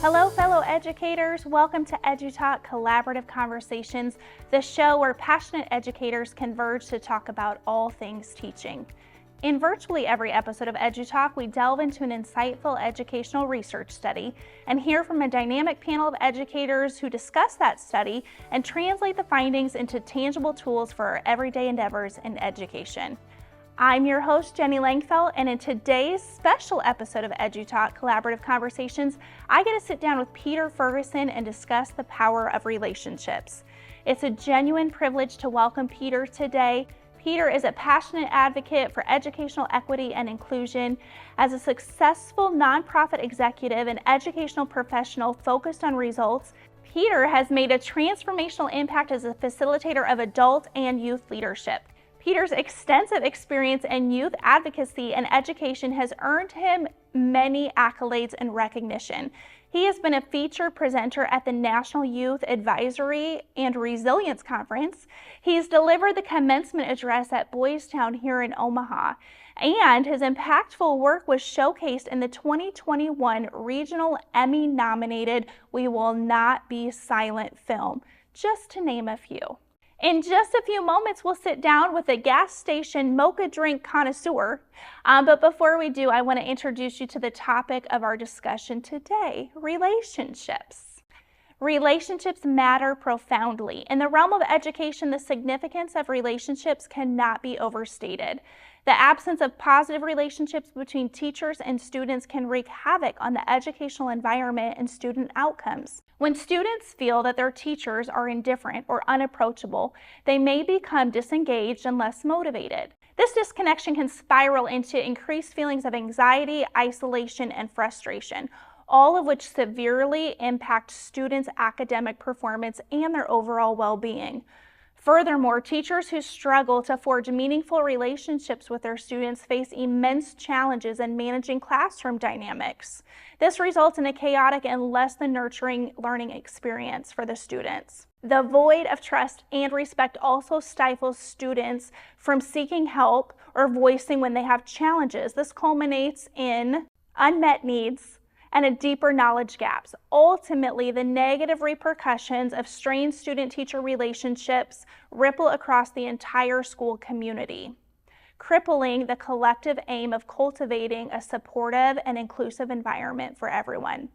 Hello, fellow educators. Welcome to EduTalk Collaborative Conversations, the show where passionate educators converge to talk about all things teaching. In virtually every episode of EduTalk, we delve into an insightful educational research study and hear from a dynamic panel of educators who discuss that study and translate the findings into tangible tools for our everyday endeavors in education. I'm your host, Jeni Langfeld, and in today's special episode of EduTalk Collaborative Conversations, I get to sit down with Peter Ferguson and discuss the power of relationships. It's a genuine privilege to welcome Peter today. Peter is a passionate advocate for educational equity and inclusion. As a successful nonprofit executive and educational professional focused on results, Peter has made a transformational impact as a facilitator of adult and youth leadership. Peter's extensive experience in youth advocacy and education has earned him many accolades and recognition. He has been a featured presenter at the National Youth Advisory and Resilience Conference. He's delivered the commencement address at Boys Town here in Omaha, and his impactful work was showcased in the 2021 Regional Emmy-nominated We Will Not Be Silent film, just to name a few. In just a few moments, we'll sit down with a gas station mocha drink connoisseur. But before we do, I want to introduce you to the topic of our discussion today, relationships. Relationships matter profoundly. In the realm of education, the significance of relationships cannot be overstated. The absence of positive relationships between teachers and students can wreak havoc on the educational environment and student outcomes. When students feel that their teachers are indifferent or unapproachable, they may become disengaged and less motivated. This disconnection can spiral into increased feelings of anxiety, isolation, and frustration, all of which severely impact students' academic performance and their overall well-being. Furthermore, teachers who struggle to forge meaningful relationships with their students face immense challenges in managing classroom dynamics. This results in a chaotic and less than nurturing learning experience for the students. The void of trust and respect also stifles students from seeking help or voicing when they have challenges. This culminates in unmet needs and a deeper knowledge gaps. Ultimately, the negative repercussions of strained student-teacher relationships ripple across the entire school community, crippling the collective aim of cultivating a supportive and inclusive environment for everyone.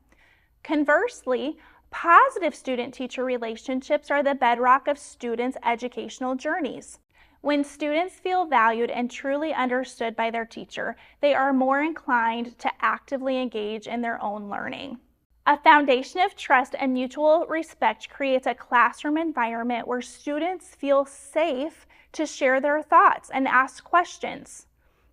Conversely, positive student-teacher relationships are the bedrock of students' educational journeys. When students feel valued and truly understood by their teacher, they are more inclined to actively engage in their own learning. A foundation of trust and mutual respect creates a classroom environment where students feel safe to share their thoughts and ask questions.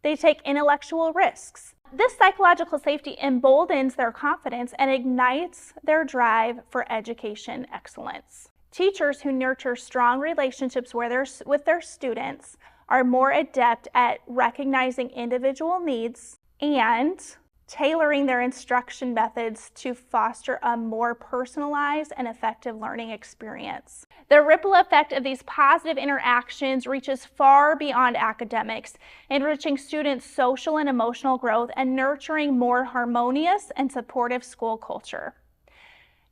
They take intellectual risks. This psychological safety emboldens their confidence and ignites their drive for education excellence. Teachers who nurture strong relationships with their students are more adept at recognizing individual needs and tailoring their instruction methods to foster a more personalized and effective learning experience. The ripple effect of these positive interactions reaches far beyond academics, enriching students' social and emotional growth and nurturing more harmonious and supportive school culture.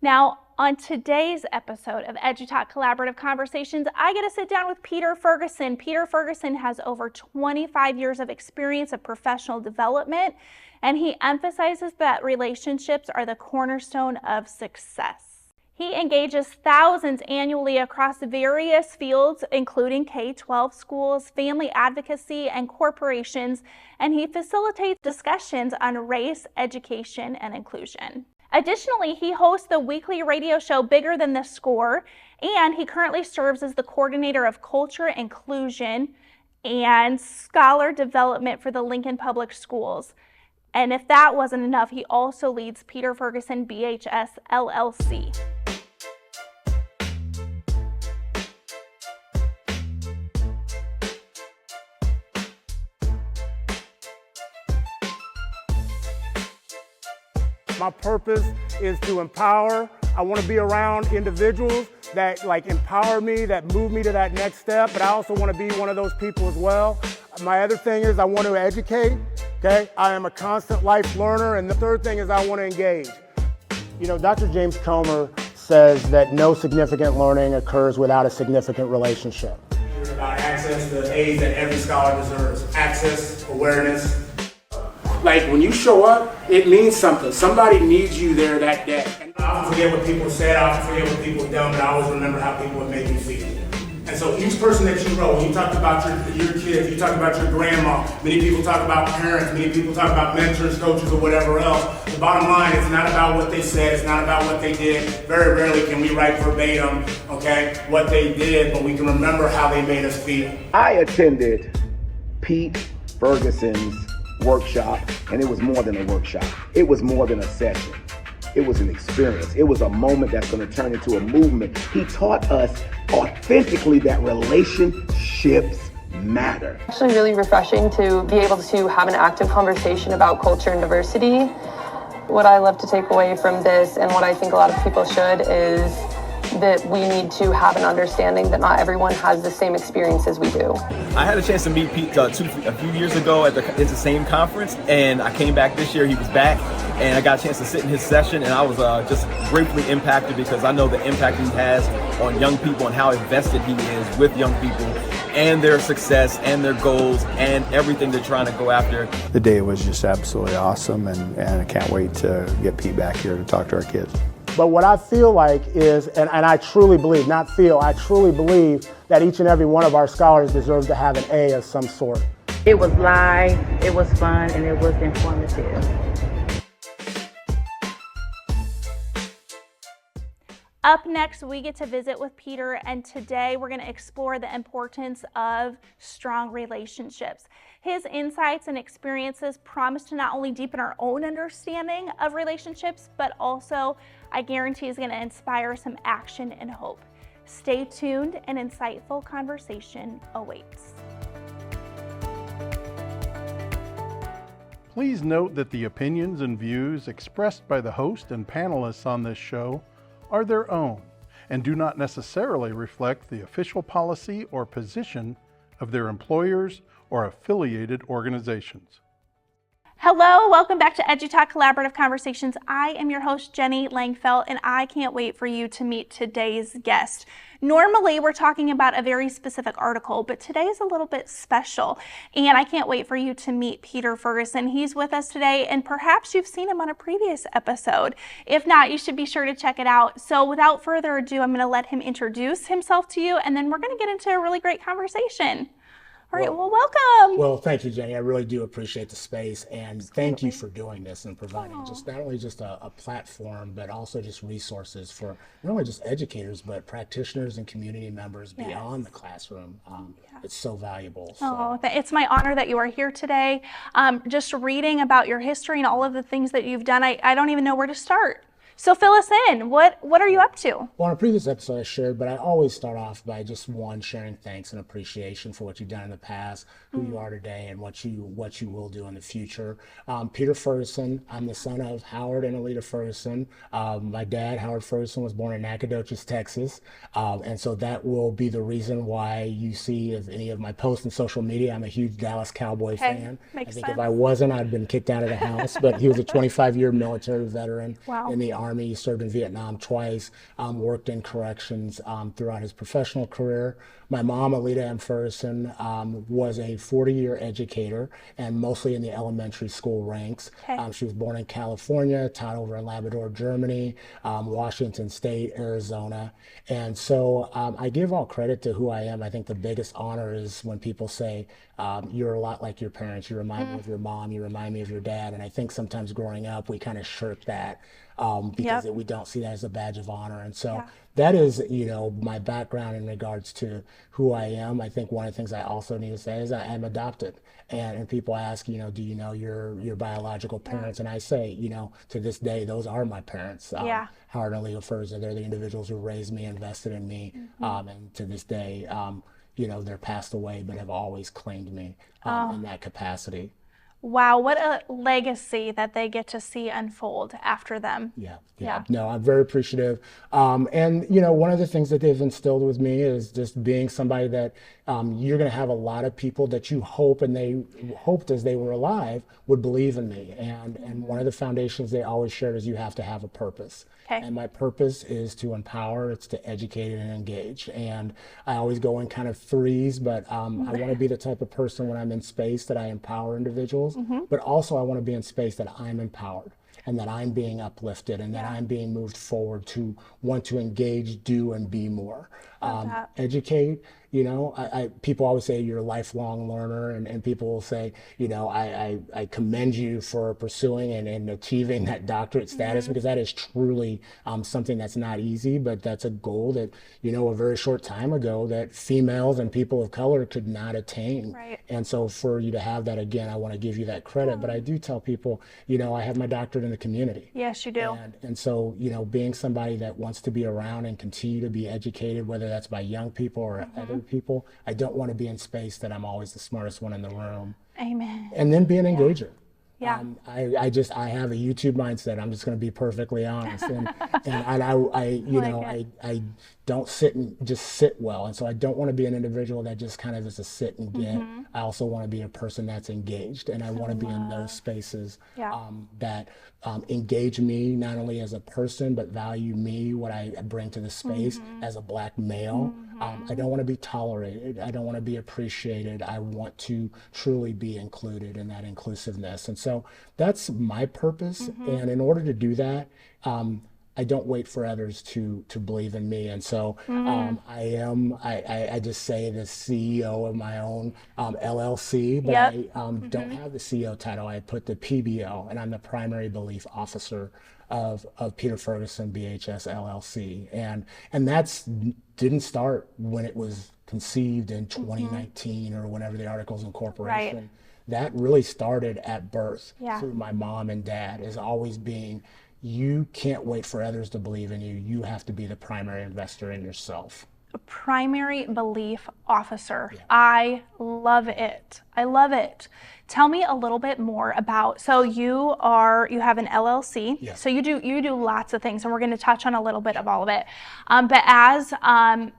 Now, on today's episode of EduTalk Collaborative Conversations, I get to sit down with Peter Ferguson. Peter Ferguson has over 25 years of experience of professional development, and he emphasizes that relationships are the cornerstone of success. He engages thousands annually across various fields, including K-12 schools, family advocacy, and corporations, and he facilitates discussions on race, education, and inclusion. Additionally, he hosts the weekly radio show Bigger Than the Score, and he currently serves as the coordinator of culture, inclusion, and scholar development for the Lincoln Public Schools. And if that wasn't enough, he also leads Peter Ferguson BHS LLC. My purpose is to empower. I want to be around individuals that empower me, that move me to that next step, but I also want to be one of those people as well. My other thing is I want to educate, okay? I am a constant life learner, and the third thing is I want to engage. You know, Dr. James Comer says that no significant learning occurs without a significant relationship. It's about access to A's that every scholar deserves. Access, awareness. Like when you show up, it means something. Somebody needs you there that day. And I often forget what people said, I often forget what people done, but I always remember how people would make me feel. And so each person that you wrote, when you talked about your kids, you talked about your grandma, many people talk about parents, many people talk about mentors, coaches, or whatever else. The bottom line, it's not about what they said, it's not about what they did. Very rarely can we write verbatim, okay, what they did, but we can remember how they made us feel. I attended Pete Ferguson's workshop, and it was more than a workshop. It was more than a session. It was an experience. It was a moment that's going to turn into a movement. He taught us authentically that relationships matter. Actually really refreshing to be able to have an active conversation about culture and diversity. What I love to take away from this, and what I think a lot of people should, is that we need to have an understanding that not everyone has the same experience as we do. I had a chance to meet Pete a few years ago at the same conference, and I came back this year. He was back, and I got a chance to sit in his session, and I was just gratefully impacted because I know the impact he has on young people and how invested he is with young people and their success and their goals and everything they're trying to go after. The day was just absolutely awesome, and I can't wait to get Pete back here to talk to our kids. But what I feel like is, and I truly believe, not feel, I truly believe that each and every one of our scholars deserves to have an A of some sort. It was live, it was fun, and it was informative. Up next, we get to visit with Peter, and today we're going to explore the importance of strong relationships. His insights and experiences promise to not only deepen our own understanding of relationships, but also, I guarantee, is going to inspire some action and hope. Stay tuned, an insightful conversation awaits. Please note that the opinions and views expressed by the host and panelists on this show are their own and do not necessarily reflect the official policy or position of their employers or affiliated organizations. Hello, welcome back to EduTalk Collaborative Conversations. I am your host, Jeni Langfeld, and I can't wait for you to meet today's guest. Normally, we're talking about a very specific article, but today is a little bit special, and I can't wait for you to meet Peter Ferguson. He's with us today, and perhaps you've seen him on a previous episode. If not, you should be sure to check it out. So without further ado, I'm going to let him introduce himself to you, and then we're going to get into a really great conversation. All right, well, welcome. Well, thank you, Jeni. I really do appreciate the space, and thank you for doing this and providing just not only just a platform, but also just resources for not only just educators, but practitioners and community members beyond the classroom. It's so valuable. So. Oh, it's my honor that you are here today. Just reading about your history and all of the things that you've done, I don't even know where to start. So fill us in. What are you up to? Well, on a previous episode I shared, but I always start off by just sharing thanks and appreciation for what you've done in the past, who you are today, and what you will do in the future. Peter Ferguson. I'm the son of Howard and Alita Ferguson. My dad, Howard Ferguson, was born in Nacogdoches, Texas, and so that will be the reason why you see if any of my posts on social media. I'm a huge Dallas Cowboy fan. I think if I wasn't, I'd been kicked out of the house. But he was a 25-year military veteran in the Army. He served in Vietnam twice, worked in corrections throughout his professional career. My mom, Alita M. Ferguson, was a 40-year educator, and mostly in the elementary school ranks. She was born in California, taught over in Labrador, Germany, Washington State, Arizona. And so I give all credit to who I am. I think the biggest honor is when people say, you're a lot like your parents. You remind me of your mom. You remind me of your dad. And I think sometimes growing up, we kind of shirk that because we don't see that as a badge of honor. And so that is, my background in regards to who I am. I think one of the things I also need to say is I am adopted. And people ask, do you know your biological parents? And I say, to this day, those are my parents. Howard and Alita Ferguson, they're the individuals who raised me, invested in me. And to this day, they're passed away, but have always claimed me in that capacity. Wow, what a legacy that they get to see unfold after them. Yeah. No, I'm very appreciative. And, you know, one of the things that they've instilled with me is just being somebody that you're going to have a lot of people that you hope and they hoped as they were alive would believe in me. And one of the foundations they always shared is you have to have a purpose. Okay. And my purpose is to empower, it's to educate and engage. And I always go in kind of threes, but I want to be the type of person when I'm in space that I empower individuals, but also I want to be in space that I'm empowered and that I'm being uplifted and that I'm being moved forward to want to engage, do, and be more. Educate. You know, people always say you're a lifelong learner, and people will say, you know, I commend you for pursuing and achieving that doctorate status, because that is truly something that's not easy, but that's a goal that, you know, a very short time ago that females and people of color could not attain. Right. And so for you to have that, again, I want to give you that credit, but I do tell people, you know, I have my doctorate in the community. Yes, you do. And so, you know, being somebody that wants to be around and continue to be educated, whether that's by young people or other people, I don't want to be in space that I'm always the smartest one in the room. Amen. And then be an engager. Yeah. I have a YouTube mindset. I'm just going to be perfectly honest. And I don't sit well. And so I don't want to be an individual that just kind of is a sit and get. I also want to be a person that's engaged, and I want to be in those spaces that engage me not only as a person, but value me, what I bring to the space as a Black male. I don't want to be tolerated. I don't want to be appreciated. I want to truly be included in that inclusiveness. And so that's my purpose. And in order to do that, I don't wait for others to believe in me. And so I just say the CEO of my own LLC, but I don't have the CEO title. I put the PBL, and I'm the primary belief officer of Peter Ferguson BHS LLC. And that's didn't start when it was conceived in 2019 or whenever the articles of incorporation. Right. That really started at birth through my mom and dad, as always being, you can't wait for others to believe in you. You have to be the primary investor in yourself. A primary belief officer. I love it. I love it. Tell me a little bit more about, so you have an LLC. So you do lots of things, and we're going to touch on a little bit of all of it. But as a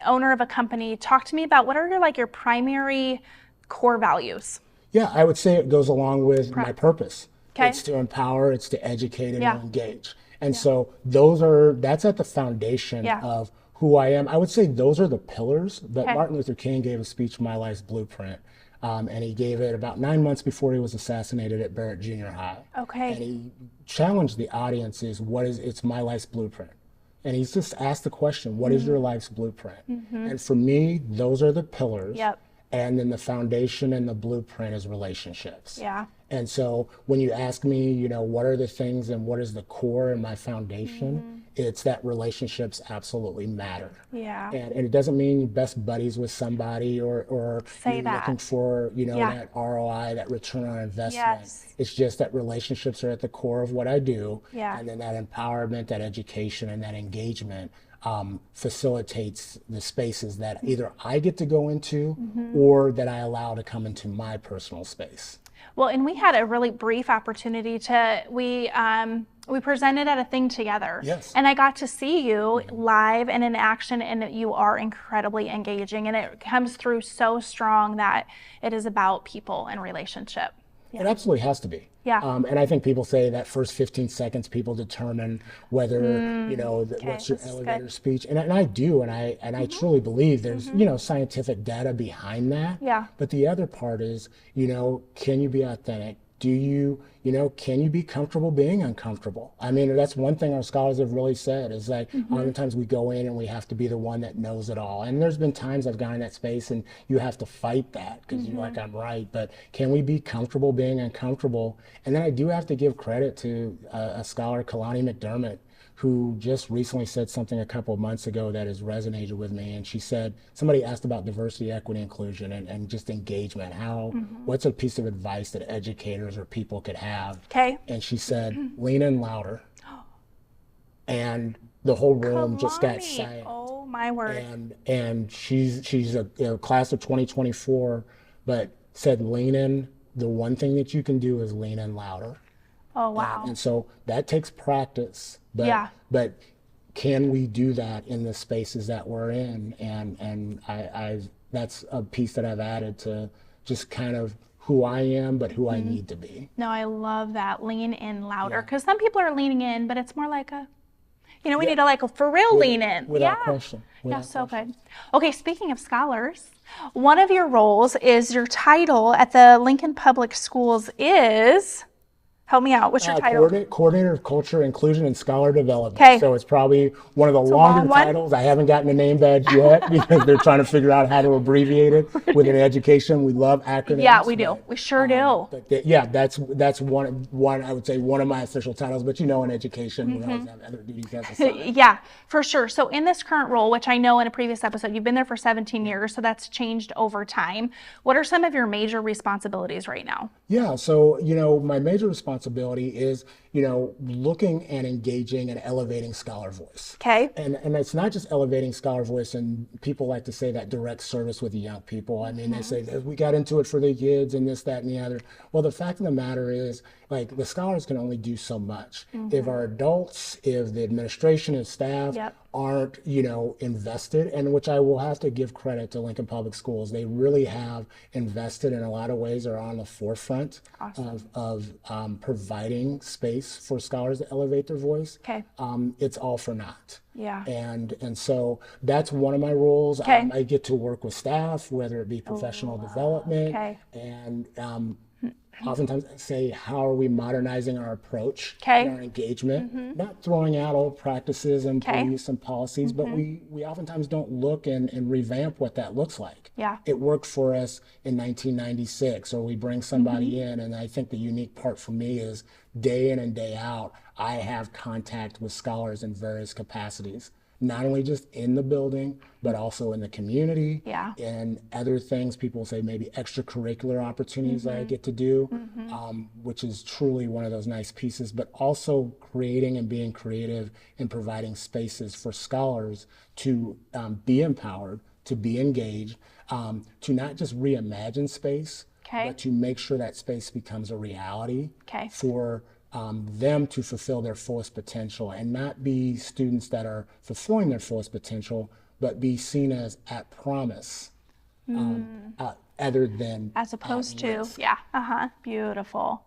owner of a company, talk to me about what are your primary core values? Yeah, I would say it goes along with my purpose. Okay. It's to empower, it's to educate, and to engage. And so that's at the foundation of who I am. I would say those are the pillars, but Martin Luther King gave a speech, My Life's Blueprint. And he gave it about 9 months before he was assassinated at Barrett Junior High. Okay. And he challenged the audiences, it's my life's blueprint. And he's just asked the question, what is your life's blueprint? And for me, those are the pillars. Yep. And then the foundation and the blueprint is relationships. Yeah. And so when you ask me, you know, what are the things and what is the core and my foundation, it's that relationships absolutely matter. Yeah. And it doesn't mean best buddies with somebody or you're looking for, you know, that ROI, that return on investment. Yes. It's just that relationships are at the core of what I do. Yeah. And then that empowerment, that education, and that engagement facilitates the spaces that either I get to go into or that I allow to come into my personal space. Well, and we had a really brief opportunity we presented at a thing together. Yes. And I got to see you live and in action, and you are incredibly engaging, and it comes through so strong that it is about people and relationship. It absolutely has to be. Yeah. And I think people say that first 15 seconds, people determine whether, you know, what's your elevator speech. And I do, and I truly believe there's, you know, scientific data behind that. Yeah. But the other part is, you know, can you be authentic? Do you know, can you be comfortable being uncomfortable? I mean, that's one thing our scholars have really said is like, oftentimes we go in and we have to be the one that knows it all. And there's been times I've gone in that space and you have to fight that because you're like, I'm right. But can we be comfortable being uncomfortable? And then I do have to give credit to a scholar, Kalani McDermott, who just recently said something a couple of months ago that has resonated with me. And she said, somebody asked about diversity, equity, inclusion, and just engagement. What's a piece of advice that educators or people could have? Okay. And she said, lean in louder. And the whole room just got silent. Oh my word. And she's a class of 2024, but said lean in the one thing that you can do is lean in louder. Oh, wow. And so that takes practice. But, Yeah. but can we do that in the spaces that we're in? And I that's a piece that I've added to just kind of who I am, but who I need to be. No, I love that. Lean in louder. Because some people are leaning in, but it's more like a, we need to like for real lean in. Without question. Yeah, so good. Okay, speaking of scholars, one of your roles is your title at the Lincoln Public Schools is, help me out, what's your title? Coordinator of Culture, Inclusion, and Scholar Development. Okay. So it's probably one of the a longer long one. titles. I haven't gotten a name badge yet because they're trying to figure out how to abbreviate it. Within education, we love acronyms. Yeah, we do. We sure do. But that's one I would say one of my official titles. But in education, we always have other duties as a side. Yeah, for sure. So in this current role, which I know in a previous episode, you've been there for 17 years, so that's changed over time. What are some of your major responsibilities right now? Yeah, so my major responsibility is looking and engaging and elevating scholar voice. Okay. And it's not just elevating scholar voice, and people like to say that direct service with the young people. I mean, they say that we got into it for the kids and this, that, and the other. Well, the fact of the matter is, like, the scholars can only do so much. If our adults, if the administration and staff aren't, invested, and which I will have to give credit to Lincoln Public Schools, they really have invested in a lot of ways, are on the forefront of providing space for scholars to elevate their voice. Okay. It's all for naught. Yeah. And so that's one of my roles. Okay. I get to work with staff, whether it be professional development, Okay. and oftentimes I say, how are we modernizing our approach Okay. and our engagement? Not throwing out old practices and Okay. beliefs and policies, but we oftentimes don't look and revamp what that looks like. Yeah. It worked for us in 1996, or we bring somebody in, and I think the unique part for me is day in and day out, I have contact with scholars in various capacities. Not only just in the building, but also in the community, and other things. People say maybe extracurricular opportunities that I get to do, which is truly one of those nice pieces, but also creating and being creative and providing spaces for scholars to be empowered, to be engaged, to not just reimagine space, but to make sure that space becomes a reality for them to fulfill their fullest potential, and not be students that are fulfilling their fullest potential, but be seen as at promise, other than as opposed to risk. Beautiful.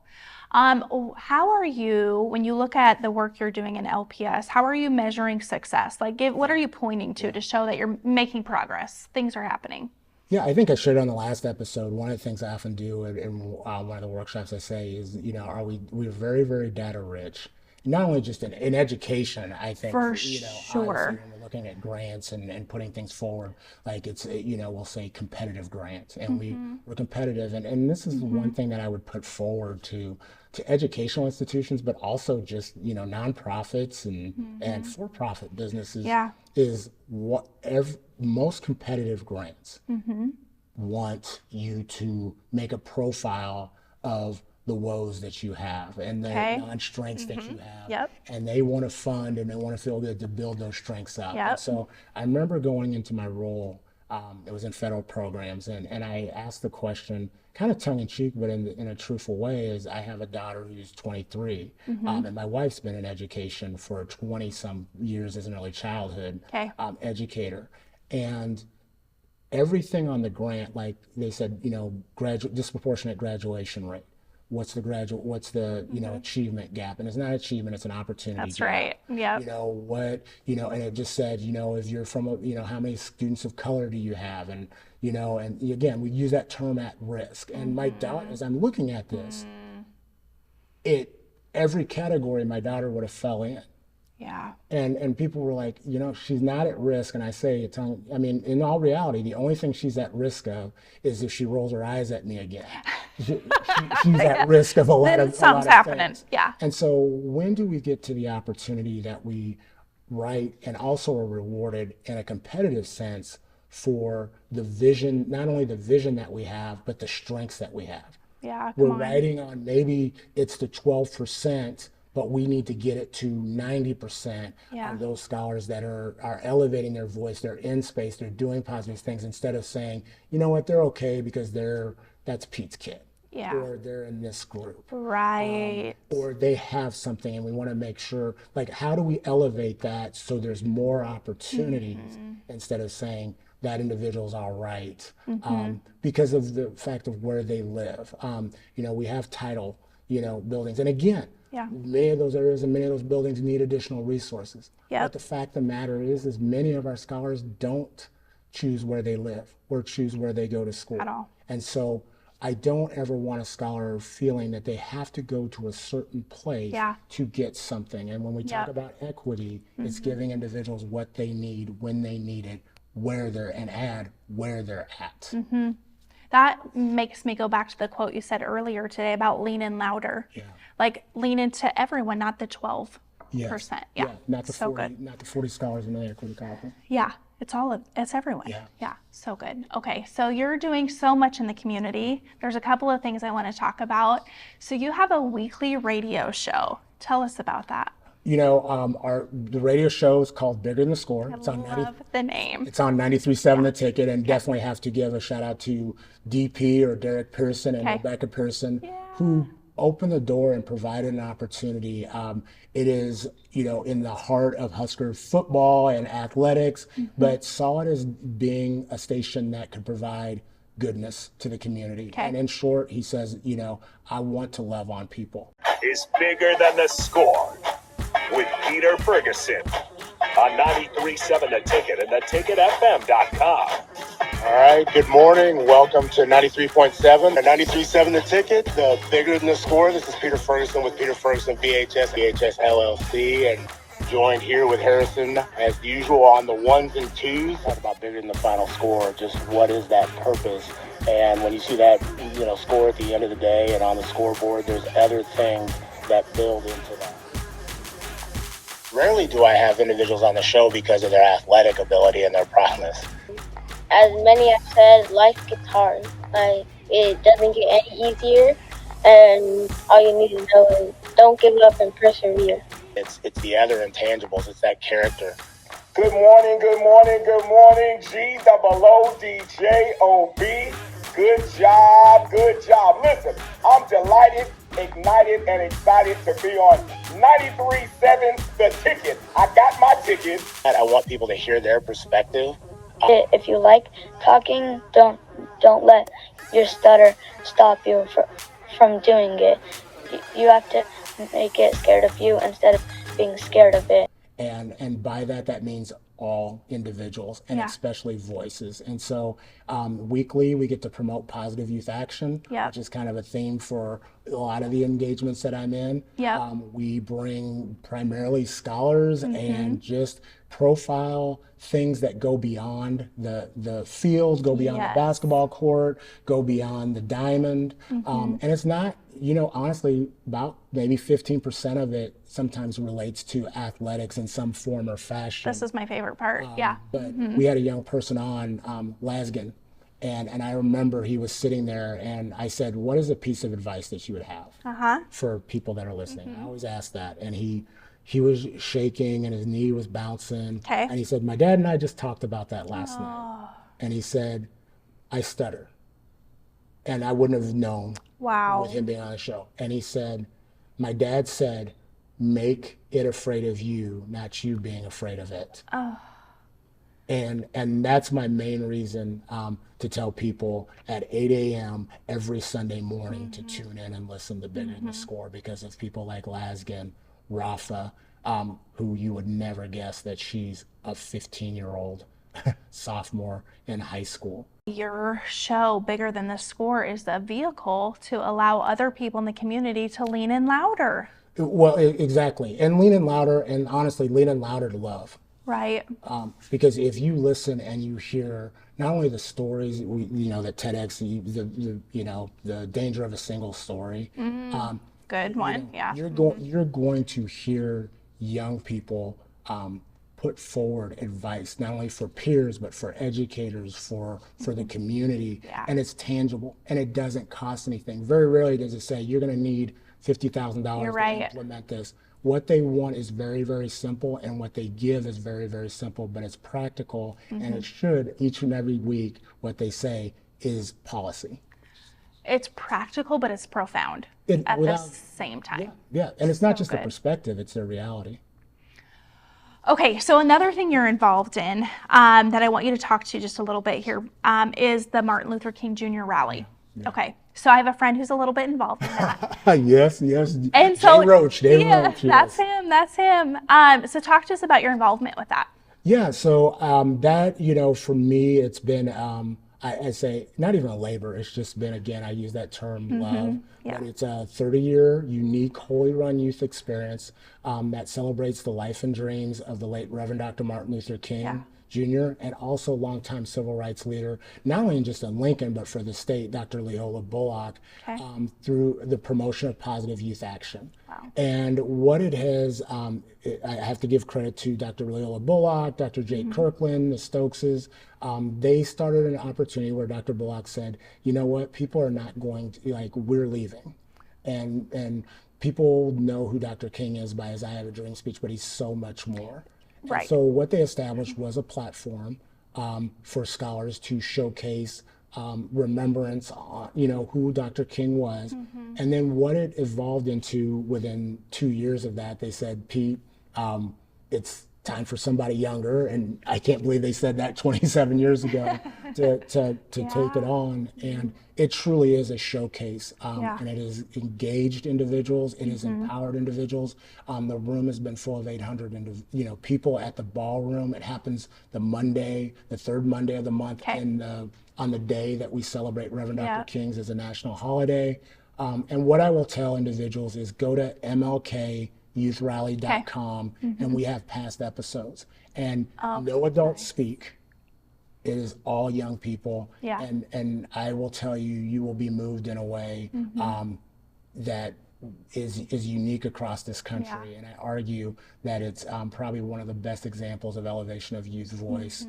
How are you, when you look at the work you're doing in LPS, how are you measuring success? Like, what are you pointing to show that you're making progress, things are happening? Yeah, I think I shared on the last episode, one of the things I often do in one of the workshops I say is, we're very, very data rich. Not only just in education, I think, For obviously, sure. when we're looking at grants and putting things forward, like it's, we'll say competitive grants, and we're competitive. And this is one thing that I would put forward to educational institutions, but also just, nonprofits and for-profit businesses, is most competitive grants want you to make a profile of the woes that you have and the non-strengths that you have. And they want to fund and they want to feel good to build those strengths up. And so I remember going into my role, it was in federal programs, and I asked the question, kind of tongue-in-cheek, but in a truthful way, is I have a daughter who's 23, and my wife's been in education for 20-some years as an early childhood educator. And everything on the grant, like they said, disproportionate graduation rate. What's the achievement gap? And it's not achievement, it's an opportunity That's gap. right. Yeah. And it just said, if you're from how many students of color do you have? And, and again, we use that term at risk. And my daughter, as I'm looking at this, every category my daughter would have fell in. Yeah. And people were like, she's not at risk. And I say, in all reality, the only thing she's at risk of is if she rolls her eyes at me again. She's at risk of a lot of something's happening. Things. Yeah. And so when do we get to the opportunity that we write and also are rewarded in a competitive sense for the vision, not only the vision that we have, but the strengths that we have? Yeah. We're writing on, maybe it's the 12%, but we need to get it to 90% of those scholars that are elevating their voice, they're in space, they're doing positive things, instead of saying, you know what, they're okay because that's Pete's kid. Yeah. or they're in this group. Right. Or they have something, and we want to make sure, like, how do we elevate that so there's more opportunities instead of saying that individual's all right, because of the fact of where they live. We have title, buildings. And again, many of those areas and many of those buildings need additional resources. Yep. But the fact of the matter is many of our scholars don't choose where they live or choose where they go to school. At all. And so I don't ever want a scholar feeling that they have to go to a certain place to get something. And when we talk about equity, it's giving individuals what they need, when they need it, where they're at. That makes me go back to the quote you said earlier today about lean in louder. Yeah. Like lean into everyone, not the 12%. Yes. Yeah. Not the so 40, good. not the 40 scholars in the equity conference. Yeah. It's everyone. Yeah. So good. Okay. So you're doing so much in the community. There's a couple of things I want to talk about. So you have a weekly radio show. Tell us about that. The radio show is called Bigger Than the Score. I love the name. It's on 93.7 The Ticket, and definitely have to give a shout out to DP or Derek Pearson and Rebecca Pearson, who opened the door and provided an opportunity. It is, in the heart of Husker football and athletics, but saw it as being a station that could provide goodness to the community. And in short, he says, I want to love on people. Is Bigger Than the Score with Peter Ferguson on 93.7 The Ticket and theticketfm.com. All right, good morning. Welcome to 93.7 and 93.7 The Ticket, the Bigger Than the Score. This is Peter Ferguson with Peter Ferguson VHS LLC, and joined here with Harrison as usual on the ones and twos. Talk about bigger than the final score, just what is that purpose? And when you see that, score at the end of the day and on the scoreboard, there's other things that build into that. Rarely do I have individuals on the show because of their athletic ability and their prowess. As many have said, life gets hard. It doesn't get any easier, and all you need to know is don't give up and persevere. It's the other intangibles. It's that character. Good morning, good morning, good morning. GOODJOB. Good job, good job. Listen, I'm delighted, ignited, and excited to be on 93.7 The Ticket. I got my ticket. And I want people to hear their perspective. If you like talking, don't let your stutter stop you from doing it. You have to make it scared of you instead of being scared of it. And by that means all individuals and especially voices. And so weekly we get to promote positive youth action, which is kind of a theme for a lot of the engagements that I'm in. We bring primarily scholars and just profile things that go beyond the field, go beyond the basketball court, go beyond the diamond. And it's not, honestly, about maybe 15% of it sometimes relates to athletics in some form or fashion. This is my favorite part. But we had a young person on, Laskin, and I remember he was sitting there and I said, what is a piece of advice that you would have for people that are listening? I always ask that. And he was shaking and his knee was bouncing. And he said, my dad and I just talked about that last night. And he said, I stutter. And I wouldn't have known with him being on the show. And he said, my dad said, make it afraid of you, not you being afraid of it. And that's my main reason to tell people at 8 a.m. every Sunday morning to tune in and listen to Bigger Than the Score, because of people like Laskin, Rafa, who you would never guess that she's a 15-year-old sophomore in high school. Your show, Bigger Than the Score, is the vehicle to allow other people in the community to lean in louder. Well, exactly. And lean in louder, and honestly, lean in louder to love. Right. Because if you listen and you hear not only the stories, that TEDx, the danger of a single story. Good one. You're going to hear young people put forward advice, not only for peers, but for educators, for the community. And it's tangible and it doesn't cost anything. Very rarely does it say you're going to need $50,000 to implement this. What they want is very, very simple, and what they give is very, very simple, but it's practical, and it should, each and every week, what they say is policy. it's practical, but it's profound at the same time. Yeah, and it's not just good. the perspective, it's their reality. Okay, so another thing you're involved in that I want you to talk to just a little bit here is the Martin Luther King Jr. rally. Yeah. Okay, so I have a friend who's a little bit involved in that. Yes. And so, Dave Roach, that's yes. That's him. So talk to us about your involvement with that. Yeah, so that, for me, it's been, I say, not even a labor, it's just been, again, I use that term, love. Yeah. But it's a 30-year, unique, wholly run youth experience that celebrates the life and dreams of the late Reverend Dr. Martin Luther King Jr., and also longtime civil rights leader, not only just in Lincoln, but for the state, Dr. Leola Bullock, through the promotion of positive youth action. Wow. And what it has, I have to give credit to Dr. Leola Bullock, Dr. Jake Kirkland, the Stokeses. They started an opportunity where Dr. Bullock said, you know what, people are not going to, we're leaving. And people know who Dr. King is by his I Have a Dream speech, but he's so much more. Right. So what they established was a platform for scholars to showcase remembrance on, who Dr. King was. And then what it evolved into within 2 years of that, they said, Pete, it's time for somebody younger. And I can't believe they said that 27 years ago to take it on. And it truly is a showcase. And it has engaged individuals. It has empowered individuals. The room has been full of 800 people at the ballroom. It happens the third Monday of the month on the day that we celebrate Reverend Dr. King's as a national holiday. And what I will tell individuals is go to MLKYouthRally.com and we have past episodes. And no adults speak. It is all young people. Yeah. And I will tell you, you will be moved in a way that is unique across this country. And I argue that it's probably one of the best examples of elevation of youth voice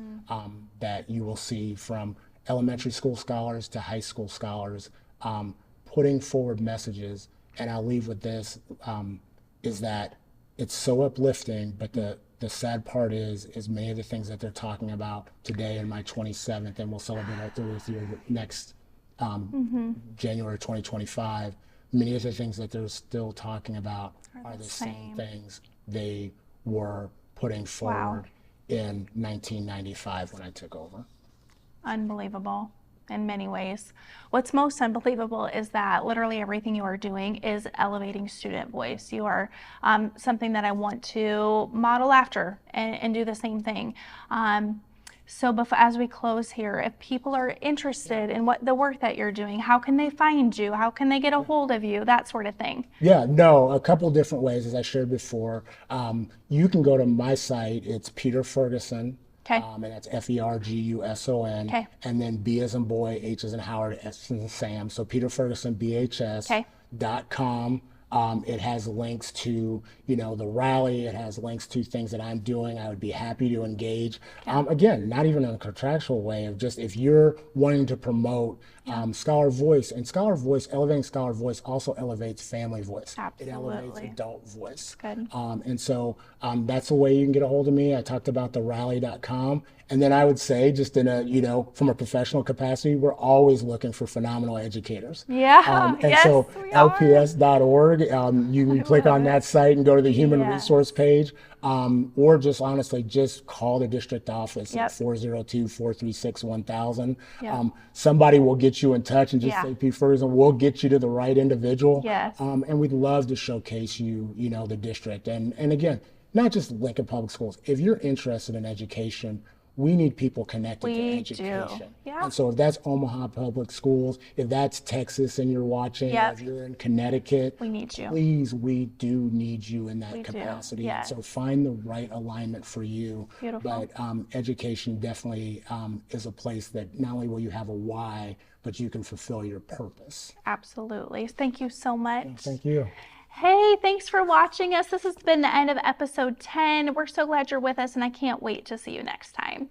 that you will see, from elementary school scholars to high school scholars, putting forward messages. And I'll leave with this, is that it's so uplifting, but the sad part is many of the things that they're talking about today in my 27th, and we'll celebrate our 30th year next January 2025, many of the things that they're still talking about are the same things they were putting forward in 1995 when I took over. Unbelievable in many ways. What's most unbelievable is that literally everything you are doing is elevating student voice. You are something that I want to model after and do the same thing. So as we close here, if people are interested in what the work that you're doing, how can they find you? How can they get a hold of you? That sort of thing. Yeah, no, a couple different ways, as I shared before. You can go to my site. It's Peter Ferguson. And that's Ferguson, and then B as in boy, H as in Howard, S as in Sam. So Peter Ferguson, BHS.com. It has links to, the rally. It has links to things that I'm doing. I would be happy to engage. Again, not even in a contractual way, of just if you're wanting to promote scholar voice, and scholar voice, elevating scholar voice also elevates family voice. Absolutely. It elevates adult voice. Good. And so that's the way you can get a hold of me. I talked about the rally.com. And then I would say, just in a, from a professional capacity, we're always looking for phenomenal educators. Yeah. And so lps.org, you can click on that site and go to the human resource page, or just honestly, just call the district office at 402-436-1000. Somebody will get you in touch and just say, Pete Ferguson, we'll get you to the right individual. Yes. And we'd love to showcase you, the district. And again, not just Lincoln Public Schools. If you're interested in education, we need people connected to education. Yeah. And so if that's Omaha Public Schools, if that's Texas and you're watching, if you're in Connecticut, we need you. Please, we do need you in that capacity. Yes. So find the right alignment for you. Beautiful. But education definitely is a place that not only will you have a why, but you can fulfill your purpose. Absolutely. Thank you so much. Thank you. Hey, thanks for watching us. This has been the end of episode 10. We're so glad you're with us, and I can't wait to see you next time.